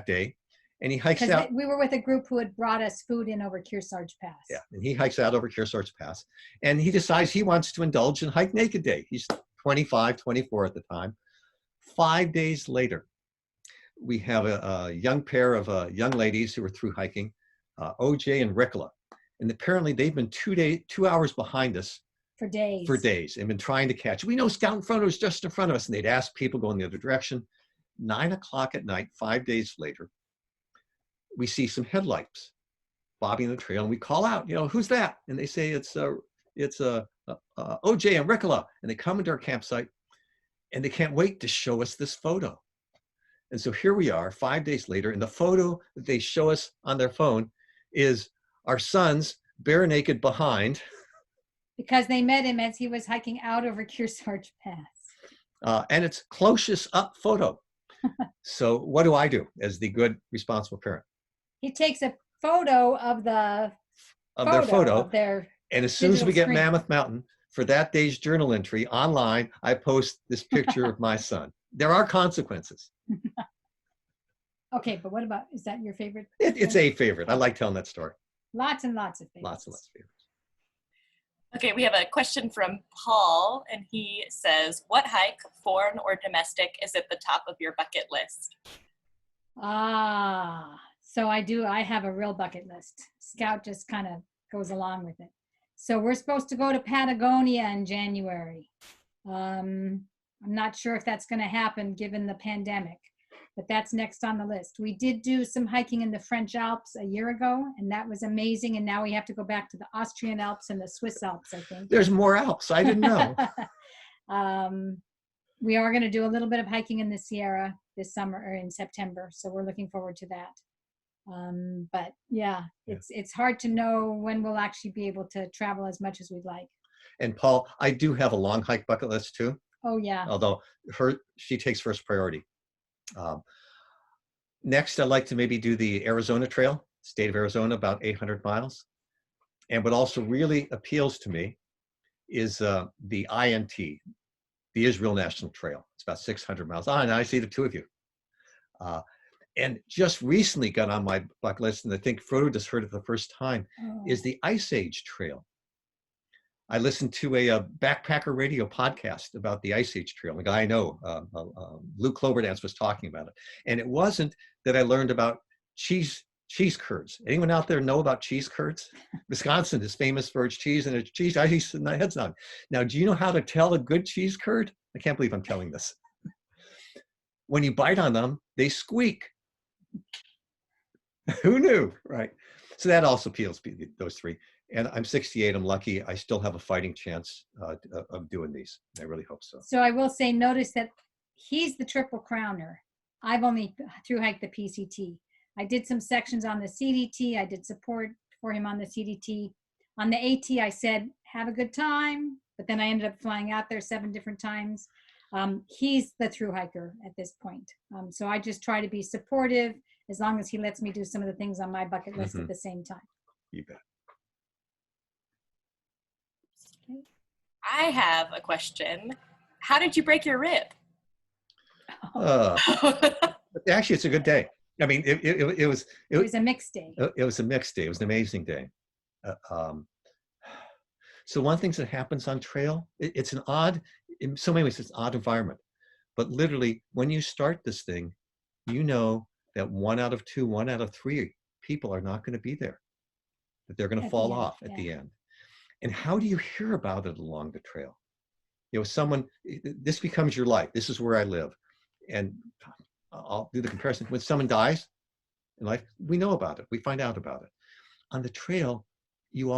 day, And he hikes Because out. we were with a group who had brought us food in over Kearsarge Pass. Yeah, and he hikes out over Kearsarge Pass. And he decides he wants to indulge in hike naked day. He's 25, 24 at the time. 5 days later, we have a young pair of young ladies who are through hiking, OJ and Ricola. And apparently they've been 2 hours behind us For days. and been trying to catch. We know Scout in front of us, just in front of us. And they'd ask people going the other direction. 9 o'clock at night, 5 days later, we see some headlights bobbing the trail, and we call out, who's that? And they say it's OJ and Ricola. And they come into our campsite, and they can't wait to show us this photo. And so here we are 5 days later, and the photo that they show us on their phone is our sons bare naked behind. Because they met him as he was hiking out over Kearsarge Pass. And it's closest up photo. So what do I do as the good, responsible parent? He takes a photo of their photo. And as soon as we get screen. Mammoth Mountain, for that day's journal entry online, I post this picture of my son. There are consequences. Okay, but what about, is that your favorite? It's a favorite. I like telling that story. Lots and lots of favorites. Lots and lots of favorites. Okay, we have a question from Paul, and he says, what hike, foreign or domestic, is at the top of your bucket list? So I have a real bucket list. Scout just kind of goes along with it. So we're supposed to go to Patagonia in January. I'm not sure if that's going to happen given the pandemic, but that's next on the list. We did do some hiking in the French Alps a year ago, and that was amazing. And now we have to go back to the Austrian Alps and the Swiss Alps, I think. There's more Alps. I didn't know. We are going to do a little bit of hiking in the Sierra this summer or in September. So we're looking forward to that. But yeah, it's hard to know when we'll actually be able to travel as much as we'd like. And Paul, I do have a long hike bucket list too. Oh yeah. Although she takes first priority. Next, I'd like to maybe do the Arizona Trail, state of Arizona, about 800 miles. And what also really appeals to me is the INT, the Israel National Trail. It's about 600 miles. And I see the two of you. And just recently got on my bucket list, and I think Frodo just heard it the first time, is the Ice Age Trail. I listened to a backpacker radio podcast about the Ice Age Trail. The guy I know, Lou Cloverdance, was talking about it. And it wasn't that I learned about cheese curds. Anyone out there know about cheese curds? Wisconsin is famous for its cheese, and its cheese ice and my head's on. Now, do you know how to tell a good cheese curd? I can't believe I'm telling this. When you bite on them, they squeak. Who knew, right? So that also appeals to those three. And I'm 68. I'm lucky. I still have a fighting chance of doing these. I really hope so. So I will say, notice that he's the triple crowner. I've only thru-hiked the PCT. I did some sections on the CDT. I did support for him on the CDT. On the AT, I said, have a good time. But then I ended up flying out there 7 different times. He's the thru-hiker at this point. So I just try to be supportive as long as he lets me do some of the things on my bucket list at the same time. You bet. I have a question. How did you break your rib? Actually, it's a good day. I mean, it was a mixed day. It was a mixed day. It was an amazing day. So one of the things that happens on trail, it's an odd, in so many ways, it's an odd environment. But literally, when you start this thing, you know that 1 out of 2, 1 out of 3 people are not going to be there, that they're going to fall off at the end. And how do you hear about it along the trail? This becomes your life. This is where I live. And I'll do the comparison. When someone dies in life, we know about it. We find out about it. On the trail, you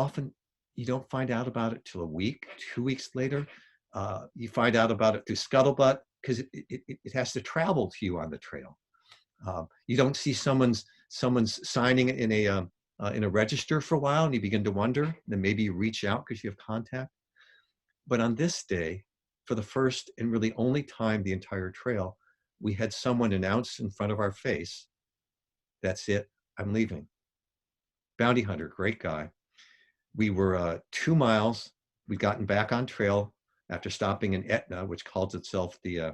don't find out about it till a week, 2 weeks later. You find out about it through scuttlebutt because it has to travel to you on the trail. You don't see someone's signing in a register for a while, and you begin to wonder. Then maybe you reach out because you have contact. But on this day, for the first and really only time the entire trail, we had someone announce in front of our face, "That's it, I'm leaving." Bounty hunter, great guy. We were 2 miles. We'd gotten back on trail after stopping in Etna, which calls itself the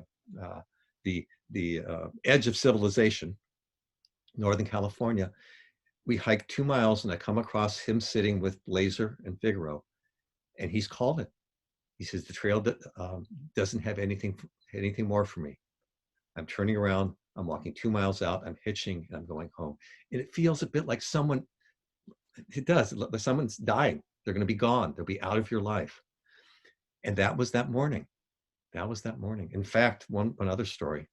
edge of civilization. Northern California. We hiked 2 miles and I come across him sitting with Blazer and Figaro, and he's called it. He says, the trail doesn't have anything more for me. I'm turning around, I'm walking 2 miles out, I'm hitching, and I'm going home. And it feels a bit like someone, it does, like someone's dying. They're going to be gone. They'll be out of your life. And that was that morning. That was that morning. In fact, one other story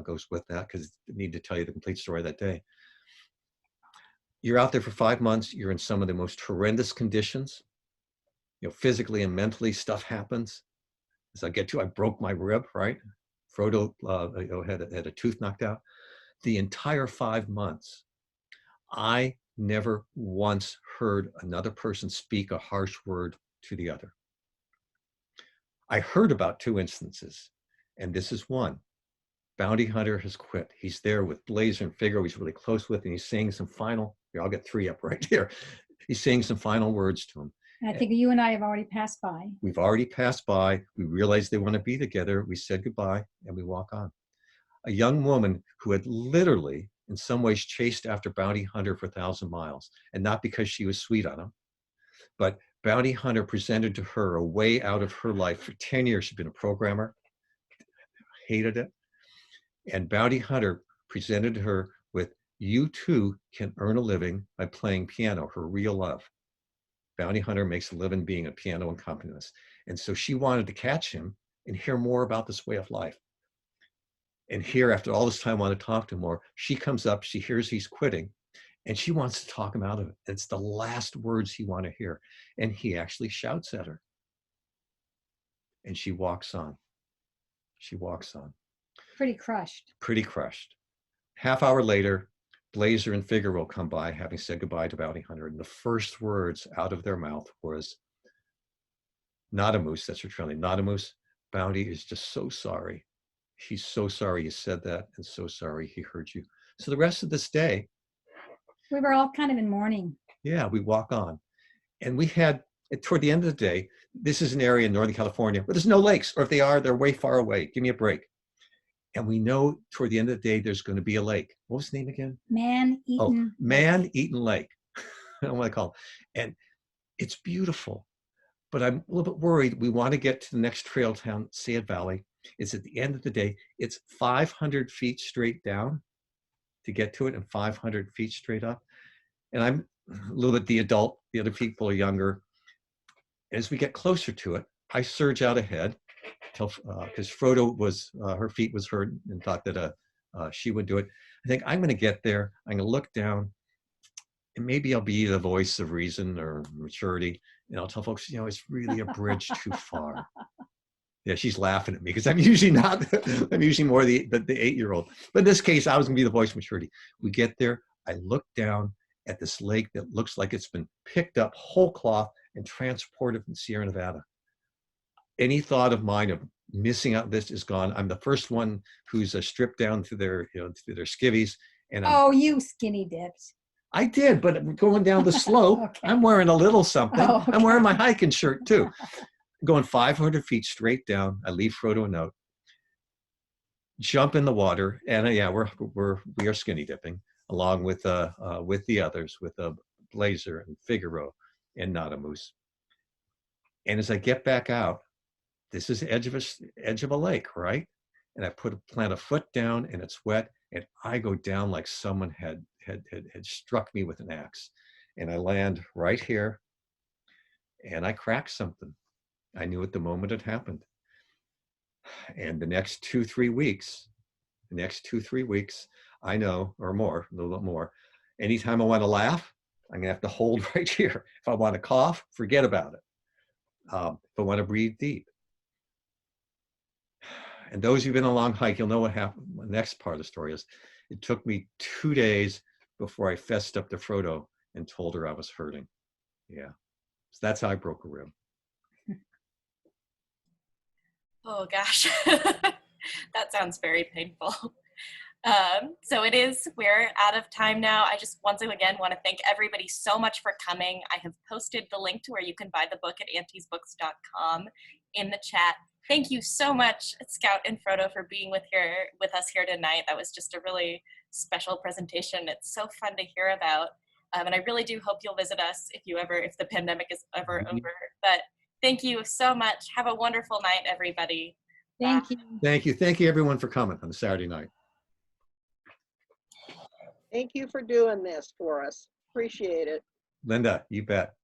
goes with that, because I need to tell you the complete story of that day. You're out there for 5 months. You're in some of the most horrendous conditions. You know, physically and mentally, stuff happens. As I get to, I broke my rib, right? Frodo had a tooth knocked out. The entire 5 months, I never once heard another person speak a harsh word to the other. I heard about 2 instances, and this is one. Bounty Hunter has quit. He's there with Blazer and Figaro he's really close with, and he's saying some final, here, I'll get 3 up right here. He's saying some final words to him. And I think you and I have already passed by. We've already passed by. We realized they want to be together. We said goodbye, and we walk on. A young woman who had literally, in some ways, chased after Bounty Hunter for 1,000 miles, and not because she was sweet on him, but Bounty Hunter presented to her a way out of her life. For 10 years, she'd been a programmer, hated it. And Bounty Hunter presented to her with, you too can earn a living by playing piano, her real love. Bounty Hunter makes a living being a piano accompanist. And so she wanted to catch him and hear more about this way of life. And here, after all this time, want to talk to him more, she comes up, she hears he's quitting, and she wants to talk him out of it. It's the last words he wants to hear. And he actually shouts at her. And she walks on. She walks on. Pretty crushed. Pretty crushed. Half hour later, Blazer and Figaro come by, having said goodbye to Bounty Hunter. And the first words out of their mouth was, not a moose, that's her trail name, not a moose. Bounty is just so sorry. He's so sorry you said that, and so sorry he hurt you. So the rest of this day, we were all kind of in mourning. Yeah, we walk on. And we had, toward the end of the day, this is an area in Northern California where there's no lakes, or if they are, they're way far away. Give me a break. And we know toward the end of the day, there's going to be a lake. What was the name again? Man-Eaten. Oh, Man-Eaten Lake. I don't want to call it. And it's beautiful. But I'm a little bit worried. We want to get to the next trail town, Sand Valley. It's at the end of the day. It's 500 feet straight down to get to it, and 500 feet straight up. And I'm a little bit the adult. The other people are younger. As we get closer to it, I surge out ahead, because Frodo was, her feet was hurt and thought that she would do it. I think I'm going to get there. I'm going to look down, and maybe I'll be the voice of reason or maturity, and I'll tell folks, it's really a bridge too far. Yeah, she's laughing at me because I'm usually not. I'm usually more the 8-year-old. But in this case, I was going to be the voice of maturity. We get there. I look down at this lake that looks like it's been picked up whole cloth and transported from Sierra Nevada. Any thought of mine of missing out this is gone. I'm the first one who's stripped down to their, to their skivvies. And you skinny dipped. I did, but going down the slope, okay. I'm wearing a little something. Oh, okay. I'm wearing my hiking shirt too. Going 500 feet straight down. I leave Frodo a note. Jump in the water, and we are skinny dipping along with the others, with Blazer and Figaro and Not a Moose. And as I get back out, this is the edge of a lake, right? And I plant a foot down, and it's wet, and I go down like someone had struck me with an axe, and I land right here, and I crack something. I knew at the moment it happened. And the next 2-3 weeks, I know, or more, a little bit more, anytime I want to laugh, I'm going to have to hold right here. If I want to cough, forget about it. If I want to breathe deep. And those who've been on a long hike, you'll know what happened. The next part of the story is, it took me 2 days before I fessed up to Frodo and told her I was hurting. Yeah. So that's how I broke a rib. Oh gosh, that sounds very painful. So we're out of time now. I just once again want to thank everybody so much for coming. I have posted the link to where you can buy the book at auntiesbooks.com in the chat. Thank you so much, Scout and Frodo, for being with us here tonight. That was just a really special presentation. It's so fun to hear about. And I really do hope you'll visit us if the pandemic is ever over. But thank you so much. Have a wonderful night, everybody. Thank you. Thank you. Thank you, everyone, for coming on a Saturday night. Thank you for doing this for us. Appreciate it. Linda, you bet.